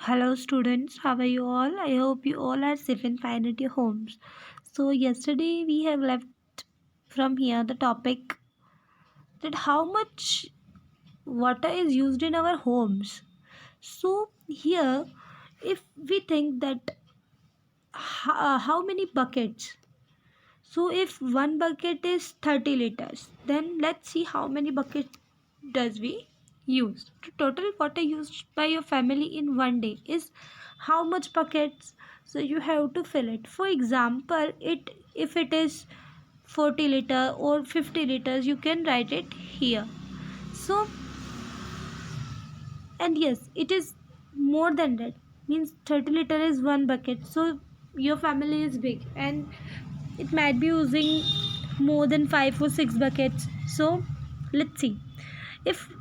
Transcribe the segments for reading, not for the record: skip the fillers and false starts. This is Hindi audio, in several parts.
Hello, students. How are you all? I hope you all are safe and fine at your homes. So, yesterday we have left from here the topic that how much water is used in our homes. So, here, if we think that how many buckets, so if one bucket is 30 liters, then let's see how many buckets does we use. The total water used by your family in one day is how much buckets, so you have to fill it. For example, it if it is 40 liter or 50 liters, you can write it here. So, and yes, it is more than that, means 30 liter is one bucket, so your family is big and it might be using more than 5 or 6 buckets. So let's see, if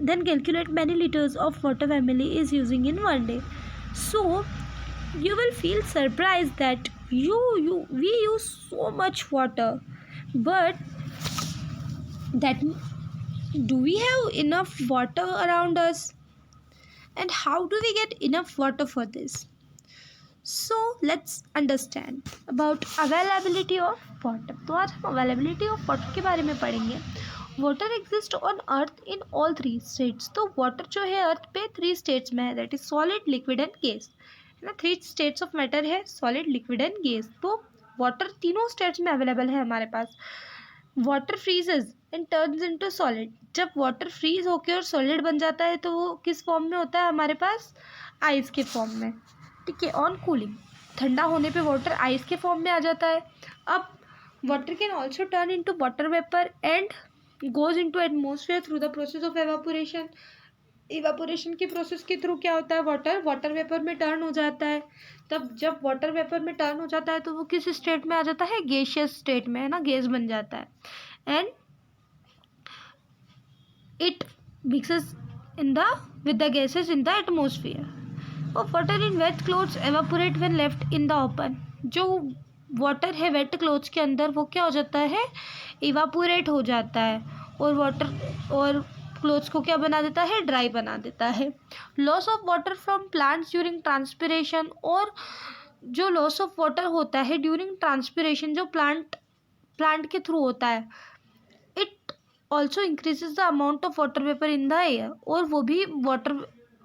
then calculate many liters of water family is using in one day. So you will feel surprised that we use so much water, but that do we have enough water around us, and how do we get enough water for this? So let's understand about availability of water. तो आज हम availability of water के बारे में पढ़ेंगे. Water exists on earth in all three states. तो water जो है earth पे 3 states में है, that is solid, liquid and gas. है ना, 3 states of matter है, solid, liquid and gas. तो water तीनों states में available है हमारे पास. Water freezes and turns into solid. जब वाटर फ्रीज होकर और सॉलिड बन जाता है तो वो किस फॉर्म में होता है हमारे पास? आइस के फॉर्म में. ठीक है. ऑन कूलिंग, ठंडा होने पे वाटर आइस के फॉर्म में आ जाता है. अब water can also turn into water vapour and goes into atmosphere through the process of evaporation. Evaporation की प्रोसेस के थ्रू क्या होता है? वाटर वेपर में टर्न हो जाता है. तब जब वाटर वेपर में टर्न हो जाता है तो वो किस स्टेट में आ जाता है? गैसियस स्टेट में, है ना, गैस बन जाता है. And it mixes in the with the gases in the atmosphere. और water in wet clothes evaporate when left in the open. जो वाटर है वेट क्लोथ्स के अंदर वो क्या हो जाता है? इवापोरेट हो जाता है. और वाटर और क्लोथ्स को क्या बना देता है? ड्राई बना देता है. Loss of water from plants during transpiration. और जो लॉस ऑफ वाटर होता है ड्यूरिंग ट्रांसपिरेशन, जो प्लांट के थ्रू होता है, it also increases the amount of water vapour in the air. और वो भी वाटर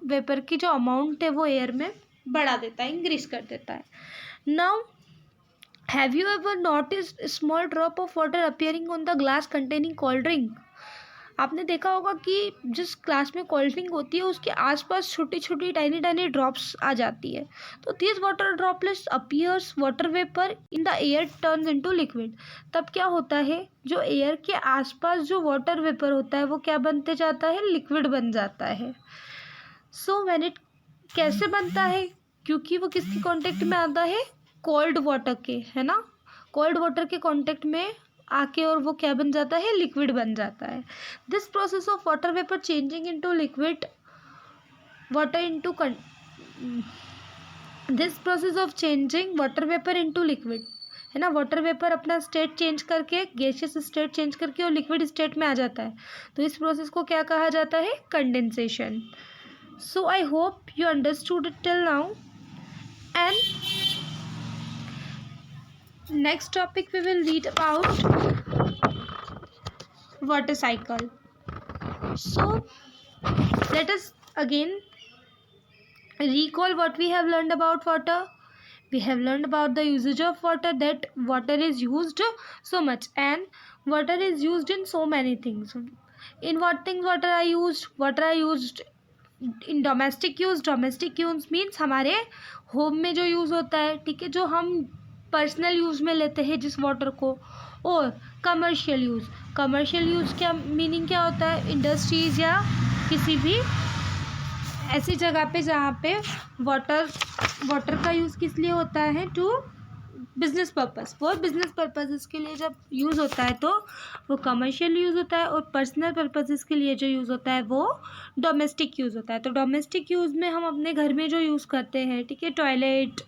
वेपर की जो अमाउंट है वो एयर में बढ़ा देता है, इंक्रीज कर देता है. Now have you ever noticed small drop of water appearing on the glass containing cold drink? आपने देखा होगा कि जिस ग्लास में कोल्ड ड्रिंक होती है उसके आसपास छोटी छोटी टाइनी टाइनी ड्रॉप्स आ जाती है. तो this water droplets appears water vapour in the air turns into liquid. तब क्या होता है? जो एयर के आसपास जो वाटर वेपर होता है वो क्या बनते जाता है? लिक्विड बन जाता है. सो व्हेन इट कैसे बनता है? क्योंकि वो किसके कांटेक्ट में आता है? कोल्ड वाटर के, है ना. कोल्ड वाटर के कांटेक्ट में आके और वो क्या बन जाता है? लिक्विड बन जाता है. This process of water vapour changing into liquid water into this process of changing water vapour into liquid, है ना. वाटर वेपर अपना स्टेट चेंज करके, गैसियस स्टेट चेंज करके और लिक्विड स्टेट में आ जाता है. तो इस प्रोसेस को क्या कहा जाता है? Condensation. So I hope you understood it till now. And next topic we will read about water cycle. So let us again recall what we have learned about water. We have learned about the usage of water, that water is used so much and water is used in so many things. In what things water are used? Water are used in domestic use. Domestic use means हमारे होम में जो यूज़ होता है, ठीक है, जो हम पर्सनल यूज़ में लेते हैं जिस वाटर को. और कमर्शियल यूज़ क्या मीनिंग क्या होता है? इंडस्ट्रीज़ या किसी भी ऐसी जगह पे जहाँ पे वाटर का यूज़ किस लिए होता है? To business purpose. For business purposes के लिए जब यूज़ होता है तो वो कमर्शियल यूज़ होता है. और पर्सनल पर्पसेस के लिए जो यूज़ होता है वो डोमेस्टिक यूज़ होता है. तो डोमेस्टिक यूज़ में हम अपने घर में जो यूज़ करते हैं, ठीक है, toilet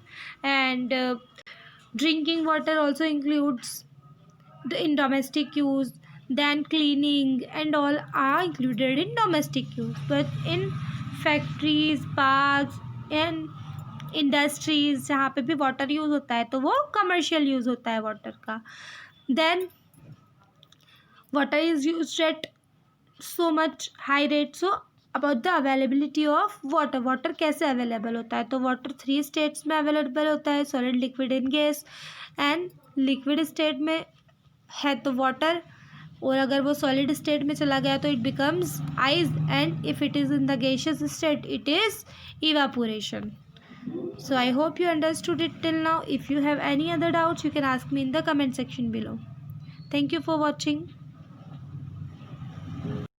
and drinking water also includes in domestic use. Then cleaning and all are included in domestic use. But in factories, parks, and industries जहाँ पे भी वाटर यूज़ होता है तो वो कमर्शियल यूज़ होता है वाटर का. Then water is used at so much high rate. So about the availability of water कैसे अवेलेबल होता है, तो वाटर 3 स्टेट्स में अवेलेबल होता है, solid, liquid and gas. And liquid state में है तो वाटर, और अगर वो सॉलिड स्टेट में चला गया तो it becomes ice, and if it is in the gaseous state it is evaporation. So I hope you understood it till now. If you have any other doubts you can ask me in the comment section below. Thank you for watching.